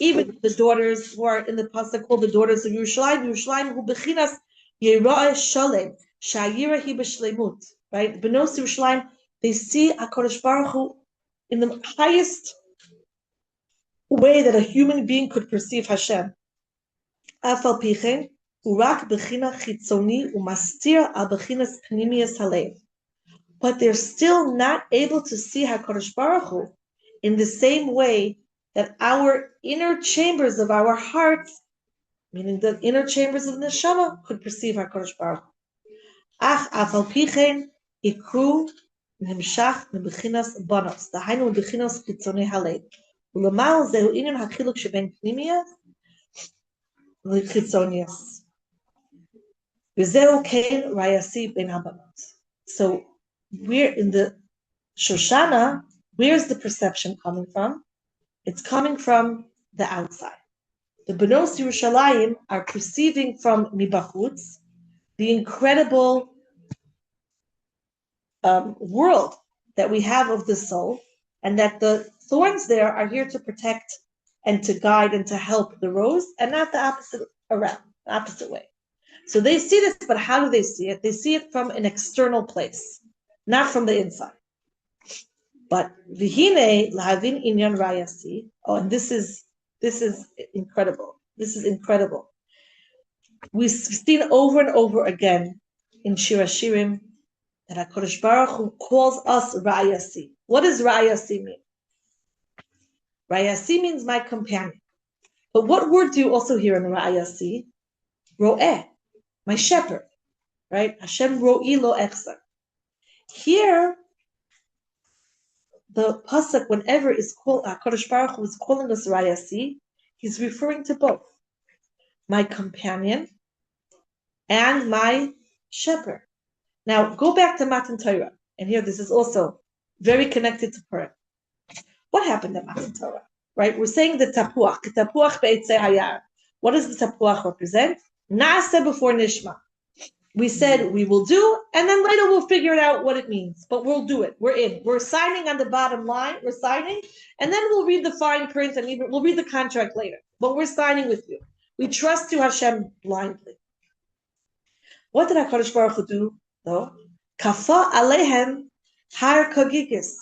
Even the daughters who are in the pasuk called the daughters of Yerushalayim who bechinas Yera'eh Shalem, Shayira hi b'shleimut, right? Benos Yerushalayim, they see HaKadosh Baruch Hu in the highest way that a human being could perceive Hashem. Afal pichen, urak bechina chitzoni umastir al bechinas pnimius halev. But they're still not able to see HaKadosh Baruch Hu in the same way that our inner chambers of our hearts, meaning the inner chambers of the neshama, could perceive HaKadosh Baruch Hu. Ach afal pichen ikru nimshach mebechinas banos, dahainu mebechinas chitzoni halev. Ulamal zehu inyan hachiluk sheben pnimius l'chitzonius. V'zehu kein rayasi ben habanot. So we're in the Shoshana. Where's the perception coming from? It's coming from the outside. The Benos Yerushalayim are perceiving from Mibachutz the incredible world that we have of the soul, and that the thorns there are here to protect and to guide and to help the rose, and not the opposite way. So they see this, but how do they see it? They see it from an external place, not from the inside. But v'hine lahavin inyan rayasi. Oh, and this is incredible. This is incredible. We've seen over and over again in Shir HaShirim that HaKadosh Baruch Hu calls us rayasi. What does rayasi mean? Rayasi means my companion. But what word do you also hear in rayasi? Ro'eh, my shepherd, right? Hashem ro'i lo echsa. Here, the pasuk, whenever is called, HaKadosh Baruch Hu is calling us rayasi, he's referring to both, my companion and my shepherd. Now, go back to Matan Torah, and here this is also very connected to Purim. What happened at Matan Torah? Right? We're saying the tapuach be'etzei hayar. What does the tapuach represent? Naaseh before nishma. We said we will do, and then later we'll figure it out what it means. But we'll do it. We're in. We're signing on the bottom line. We're signing, and then we'll read the fine print, and even we'll read the contract later. But we're signing with you. We trust you, Hashem, blindly. What did HaKadosh Baruch Hu do, though? Kafa alehem har kagigis.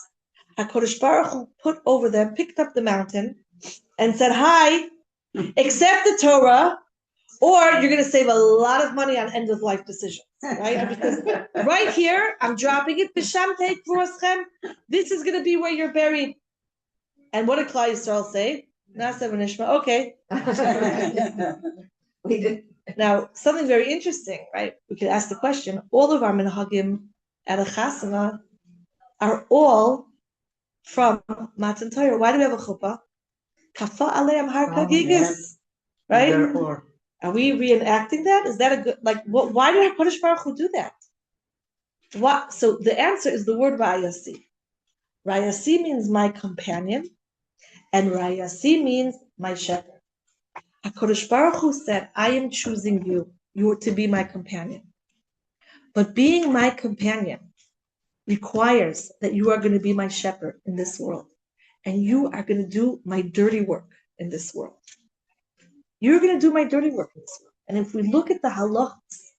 HaKadosh Baruch Hu put over them, picked up the mountain, and said, "Hi, accept the Torah, or you're going to save a lot of money on end-of-life decisions." Right? Because right here, I'm dropping it. This is going to be where you're buried. And what did Klal Yisrael say? Okay. We did. Now, something very interesting, right? We could ask the question, all of our minhagim at a chasana are all from Matan Torah. Why do we have a chuppah? Kafa aleim har kagigis. Right? Therefore. Are we reenacting that? Is that a good, why did HaKadosh Baruch Hu do that? What? So the answer is the word rayasi. Rayasi means my companion, and rayasi means my shepherd. HaKadosh Baruch Hu said, I am choosing you. You are to be my companion. But being my companion requires that you are going to be my shepherd in this world. And you are going to do my dirty work in this world. You're going to do my dirty work in this world. And if we look at the halachas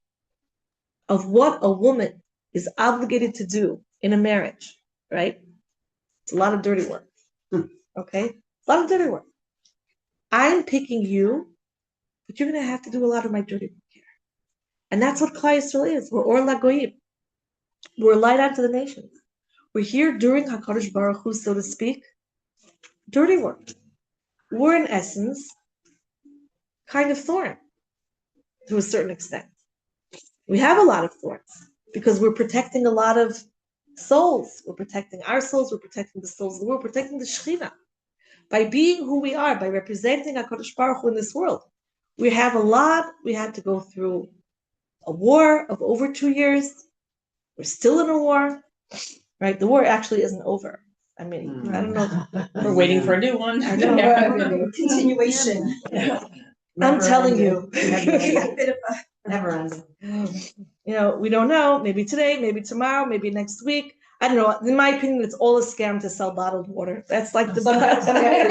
of what a woman is obligated to do in a marriage, right? It's a lot of dirty work. Okay? A lot of dirty work. I'm picking you, but you're going to have to do a lot of my dirty work here. And that's what Klal Yisrael is. We're Or Lagoyim. We're a light unto the nations. We're here during HaKadosh Baruch Hu, so to speak, dirty work. We're in essence kind of thorn to a certain extent. We have a lot of thorns because we're protecting a lot of souls. We're protecting our souls. We're protecting the souls of the world. We're protecting the Shekhinah. By being who we are, by representing HaKadosh Baruch Hu in this world, we have a lot. We had to go through a war of over 2 years. We're still in a war, right? The war actually isn't over. I mean, I don't know. We're waiting for a new one. I know. Continuation. Yeah. I'm telling you. Never ending. We don't know. Maybe today, maybe tomorrow, maybe next week. I don't know. In my opinion, it's all a scam to sell bottled water. That's like the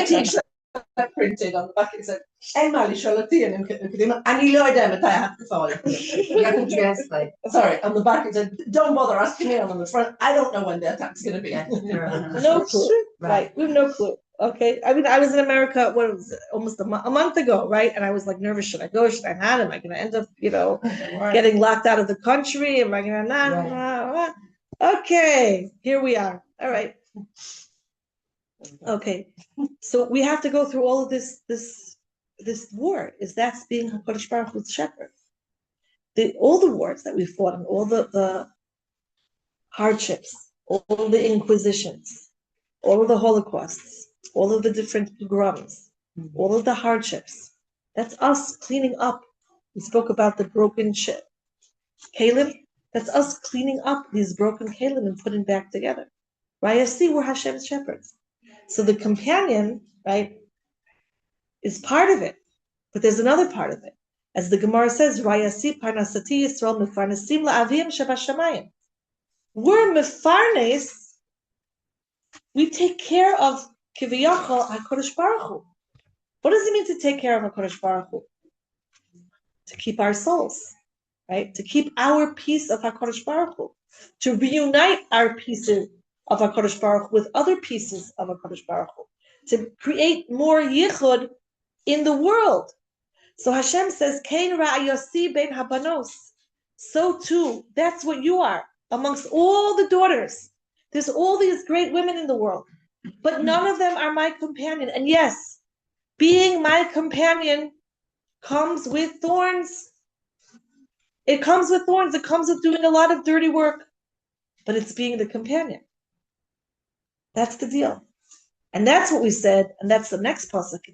t-shirt I printed on the back. It said, "Emily Charlotte and you know them, I have to follow." Sorry, on the back it said, "Don't bother asking me." On the front, I don't know when the attack's going to be. No clue. Right. We have no clue. Okay. I mean, I was in America, what was it, almost a month ago, right? And I was like nervous. Should I go? Should I not? Am I going to end up, getting locked out of the country? Am I going to not? Right. Okay. Here we are. All right. Okay. So we have to go through all of this war. That's being HaKadosh Baruch Hu's shepherd. All the wars that we fought and all the hardships, all the inquisitions, all of the holocausts, all of the different pogroms, all of the hardships. That's us cleaning up. We spoke about the broken kalim. That's us cleaning up these broken kalim and putting back together. Right? See, we're Hashem's shepherds. So the companion, right, is part of it. But there's another part of it. As the Gemara says, Rayasi parnasati Yisrael mefarnesim la'avim shabashamayim. We're mefarnes. We take care of Kiviyachal HaKadosh Baruch Hu. What does it mean to take care of HaKadosh Baruch Hu? To keep our souls, right? To keep our piece of HaKadosh Baruch Hu. To reunite our pieces of HaKadosh Baruch Hu with other pieces of HaKadosh Baruch Hu. To create more yichud in the world. So Hashem says, Kain ra'ayasi bein habanos. So too, that's what you are amongst all the daughters. There's all these great women in the world, but none of them are my companion. And yes, being my companion comes with thorns. It comes with thorns. It comes with doing a lot of dirty work, but it's being the companion. That's the deal. And that's what we said, and that's the next pasuk.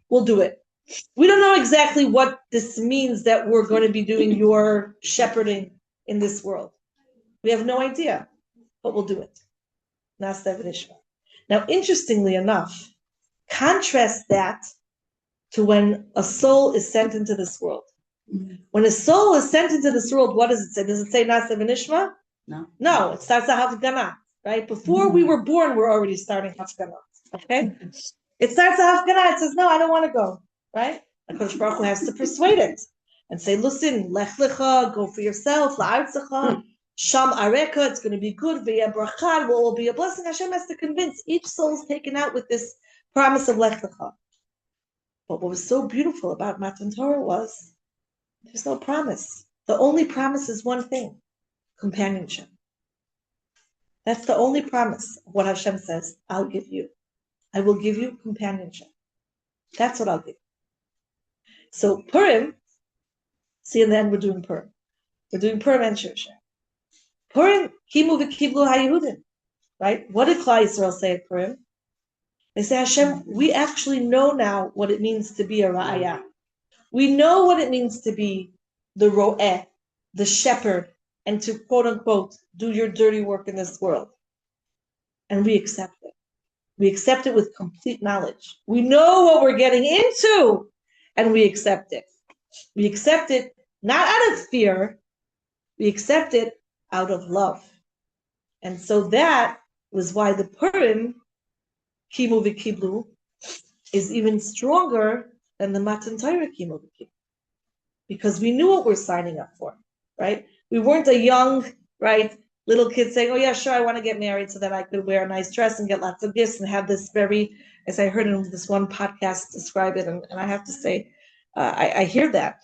We'll do it. We don't know exactly what this means that we're going to be doing your shepherding in this world. We have no idea, but we'll do it. Now, interestingly enough, contrast that to when a soul is sent into this world. When a soul is sent into this world, what does it say? Does it say Nasa v'nishma? No, it starts a hafgana, right? Before we were born, we're already starting hafgana, okay? It starts a hafgana, it says, no, I don't want to go, right? HaKadosh Baruch Hu has to persuade it and say, listen, lech lecha, go for yourself, la'artzecha, sham areka, it's going to be good, v'yeh bracha, will all be a blessing. Hashem has to convince each soul is taken out with this promise of lech lecha. But what was so beautiful about Matan Torah was there's no promise. The only promise is one thing: companionship. That's the only promise of what Hashem says. I'll give you. I will give you companionship. That's what I'll give you. So Purim, see, in the end we're doing Purim. We're doing Purim and Shir HaShirim. Purim, kimu v'kiblu haYehudim. Right? What did Klal Yisrael say at Purim? They say, Hashem, we actually know now what it means to be a ra'ayah. We know what it means to be the ro'eh, the shepherd, and to, quote unquote, do your dirty work in this world. And we accept it. We accept it with complete knowledge. We know what we're getting into, and we accept it. We accept it not out of fear, we accept it out of love. And so that was why the Purim, Kimu v'Kiblu, is even stronger than the Matan Torah Kimu v'Kiblu. Because we knew what we're signing up for, right? We weren't a young, right, little kid saying, oh yeah, sure, I want to get married so that I could wear a nice dress and get lots of gifts and have this very, as I heard in this one podcast describe it, and I have to say, I hear that.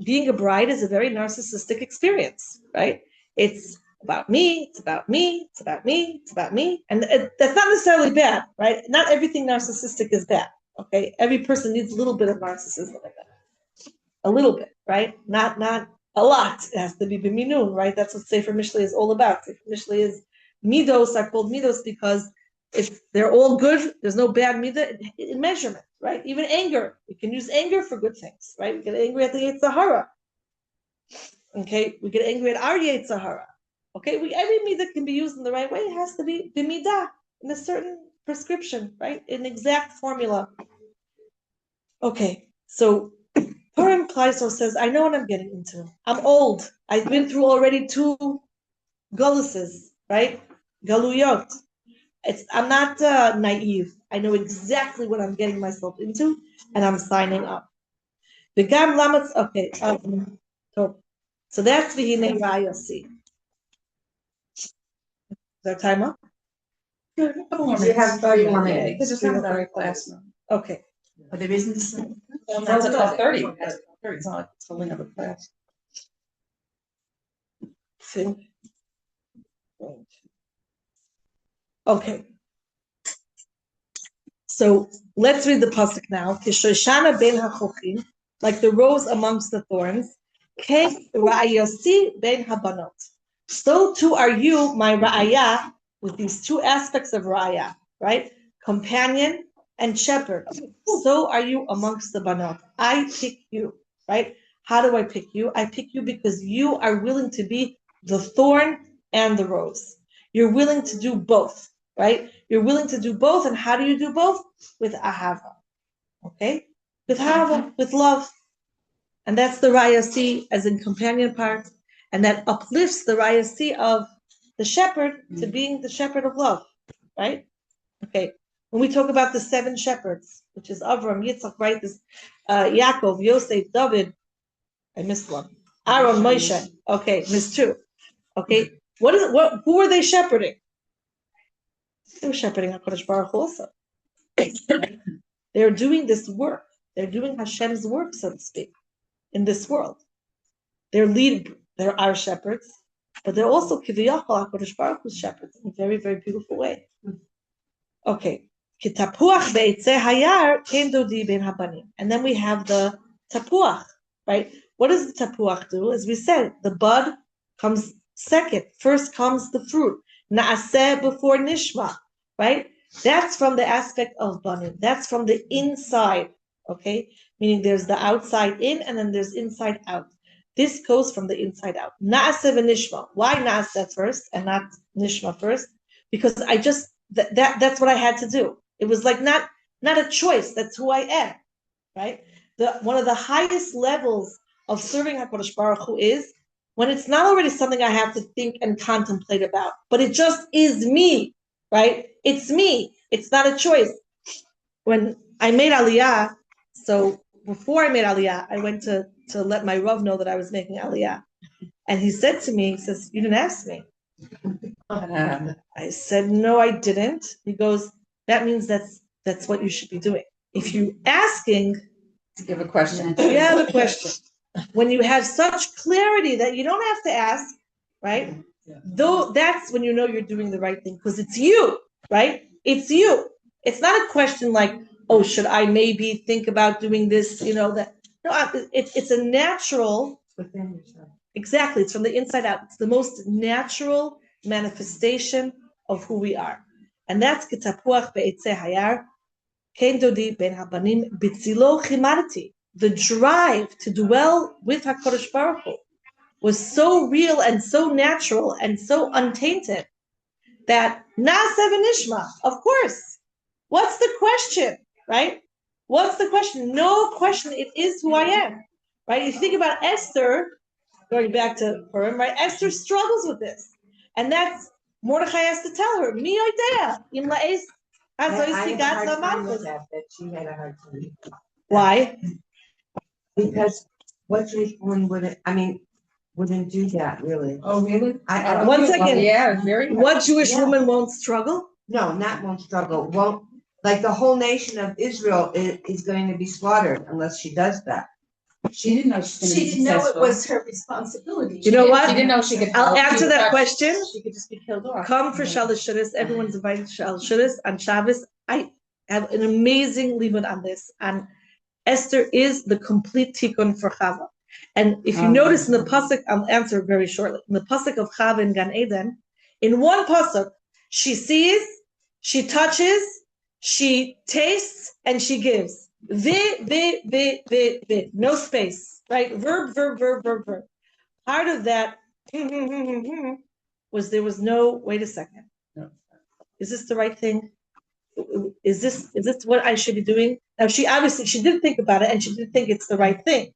Being a bride is a very narcissistic experience, right? It's about me, it's about me, it's about me, it's about me. And that's not necessarily bad, right? Not everything narcissistic is bad, okay? Every person needs a little bit of narcissism in them. A little bit, right? Not a lot. It has to be b'minun, right? That's what Sefer Mishlei is all about. Sefer Mishlei is midos are called midos because if they're all good, there's no bad midah in measurement, right? Even anger, we can use anger for good things, right? We get angry at the Yetzer Hara. Okay, we get angry at our Yetzer Hara. Okay, every midah can be used in the right way. It has to be b'midah in a certain prescription, right? An exact formula. Okay, so Purim Pleiso says, I know what I'm getting into. I'm old. I've been through already 2 goluses, right? Galuyot. I'm not naive. I know exactly what I'm getting myself into, and I'm signing up. The Gam Lamatz, okay. So that's the Hine Rayasi. Is our time up? You have 3 more minutes. Because it's not about our class now. Okay. But there isn't. That's at 12:30. It's not like it's holding up a class. Okay. So let's read the pasuk now. Kishoshana ben hachochim, like the rose amongst the thorns. Ke ra'ayasi ben habanot. So too are you, my ra'aya, with these 2 aspects of ra'aya, right? Companion and shepherd. So are you amongst the banot. I pick you, right? How do I pick you? I pick you because you are willing to be the thorn and the rose. You're willing to do both, right? You're willing to do both. And how do you do both? With ahava, okay? With ahava, with love. And that's the rayasi as in companion part. And that uplifts the rayasi of the shepherd to being the shepherd of love, right? Okay. When we talk about the 7 shepherds, which is Avram, Yitzchak, right? This Yaakov, Yosef, David, I missed one. Aaron, Moshe. Okay, missed 2. Okay. Who were they shepherding? They were shepherding HaKadosh Baruch Hu also. They're doing this work. They're doing Hashem's work, so to speak, in this world. They're our shepherds, but they're also Kiviyachal HaKadosh Baruch Hu's shepherds in a very, very beautiful way. Okay. And then we have the tapuach, right? What does the tapuach do? As we said, the bud comes second. First comes the fruit. Naaseh before nishma, right? That's from the aspect of banim. That's from the inside, okay? Meaning there's the outside in and then there's inside out. This goes from the inside out. Naaseh v'nishma. Why naaseh first and not nishma first? Because that's what I had to do. It was like not a choice. That's who I am, right? One of the highest levels of serving HaKadosh Baruch Hu is when it's not already something I have to think and contemplate about, but it just is me, right? It's me. It's not a choice. When I made Aliyah, so before I made Aliyah, I went to let my Rav know that I was making Aliyah. And he said to me, he says, you didn't ask me. I said, no, I didn't. He goes, that means that's what you should be doing. If you asking to give a question, you have a question. When you have such clarity that you don't have to ask, right? Though that's when you know you're doing the right thing because it's you, right? It's you. It's not a question like, oh, should I maybe think about doing this? You know that. No, it's a natural. Exactly, it's from the inside out. It's the most natural manifestation of who we are, and that's ketapuach be'etzeh hayar, kein dodi ben habanim bitzilo chimarti. The drive to dwell with HaKadosh Baruch Hu was so real and so natural and so untainted that na'aseh v'nishma. Of course, what's the question, right? What's the question? No question. It is who I am, right? If you think about Esther. Going back to Purim, right? Esther struggles with this. And that's, Mordechai has to tell her, Mi oidea, im la'es, I had a hard time with that she had a hard time. Why? Because what Jewish woman wouldn't do that, really. Oh, really? One second. Yeah, very. What Jewish woman won't struggle? No, not won't struggle. Won't, like the whole nation of Israel is going to be slaughtered unless she does that. She didn't know She didn't know it was her responsibility. You know what? She didn't know she could. I'll answer that question. She could just be killed off. Come for Shalosh Shudas. Everyone's invited to Shalosh Shudas on Shabbos. I have an amazing limud on this. And Esther is the complete tikkun for Chava. And if you notice in the pasuk, I'll answer very shortly. In the pasuk of Chava in Gan Eden, in one pasuk, she sees, she touches, she tastes, and she gives. No space, right? Verb. Part of that was there was no, wait a second. Is this the right thing? is this what I should be doing? Now she did think about it and she did think it's the right thing,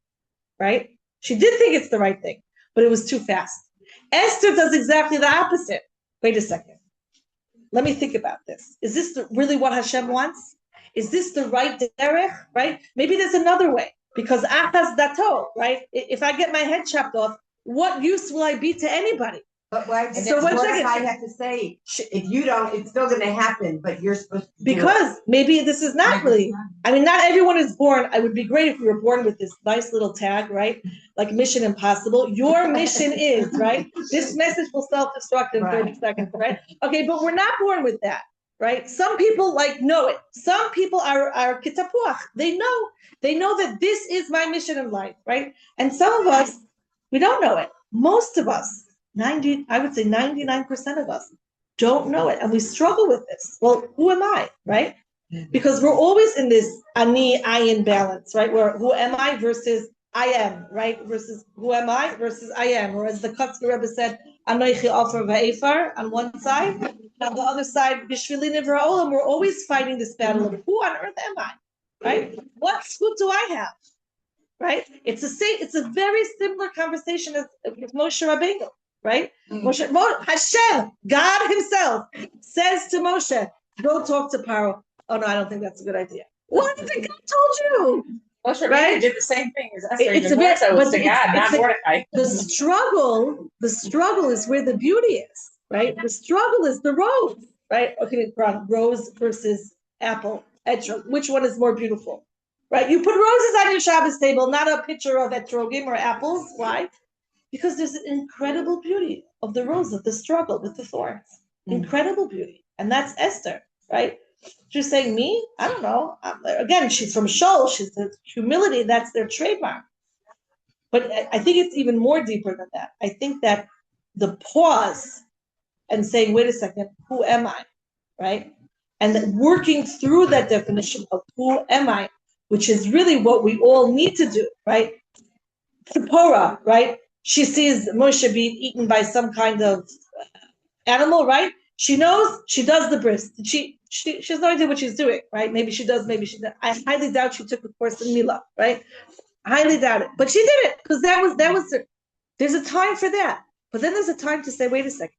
right? She did think it's the right thing, but it was too fast. Esther does exactly the opposite. Wait a second. Let me think about this. Is this really what Hashem wants? Is this the right derech, right? Maybe there's another way. Because achas dato, right? If I get my head chopped off, what use will I be to anybody? But why? So what does I have to say? If you don't, it's still going to happen. But you're supposed to. Because maybe this is not really. I mean, not everyone is born. It would be great if we were born with this nice little tag, right? Like Mission Impossible. Your mission is right. This message will self-destruct in 30 seconds, right? Okay, but we're not born with that, right? Some people know it. Some people are kitapuach. They know that this is my mission in life, right? And some of us, we don't know it. Most of us. I would say 99% of us don't know it, and we struggle with this. Well, who am I, right? Because we're always in this ani ayin balance, right? Where who am I versus I am, right? Versus who am I versus I am. Or as the Kotzker Rebbe said, anoichi offer va'efar on one side, on the other side, bishvili nivra olam. We're always fighting this battle of who on earth am I, right? What scoop do I have, right? It's a very similar conversation as with Moshe Rabbeinu. Right? Hashem, God himself, says to Moshe, go talk to Paro. Oh no, I don't think that's a good idea. What do you think God told you? Moshe right? did the same thing as Esther. It's even more so to God, not Mordecai. The struggle is where the beauty is, right? The struggle is the rose, right? Okay, rose versus apple, etrog. Which one is more beautiful? Right? You put roses on your Shabbos table, not a picture of etrogim or apples. Why? Because there's an incredible beauty of the rose, of the struggle with the thorns. Incredible beauty. And that's Esther, right? She's saying, me? I don't know. Again, she's from Shol. She's the humility. That's their trademark. But I think it's even more deeper than that. I think that the pause and saying, wait a second, who am I, right? And working through that definition of who am I, which is really what we all need to do, right? Tzipporah, right? She sees Moshe being eaten by some kind of animal, right? She knows, she does the bris. She has no idea what she's doing, right? Maybe she does, maybe she doesn't. I highly doubt she took a course in Milah, right? Highly doubt it. But she did it, because that was there's a time for that. But then there's a time to say, wait a second,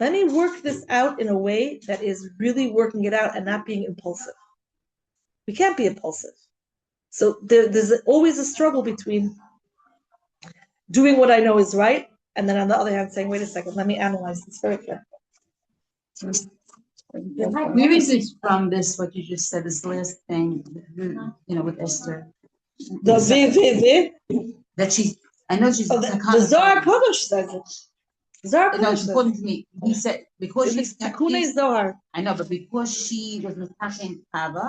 let me work this out in a way that is really working it out and not being impulsive. We can't be impulsive. So there's always a struggle between doing what I know is right, and then on the other hand saying, wait a second, let me analyze this very carefully. Where is it from this, what you just said, this last thing, with Esther? The That I know she's the Zohar Kadosh says it. Zohar Kadosh. No, according to me, he said, because she's Tikkunei Zohar. I know, but because she was attacking Kava,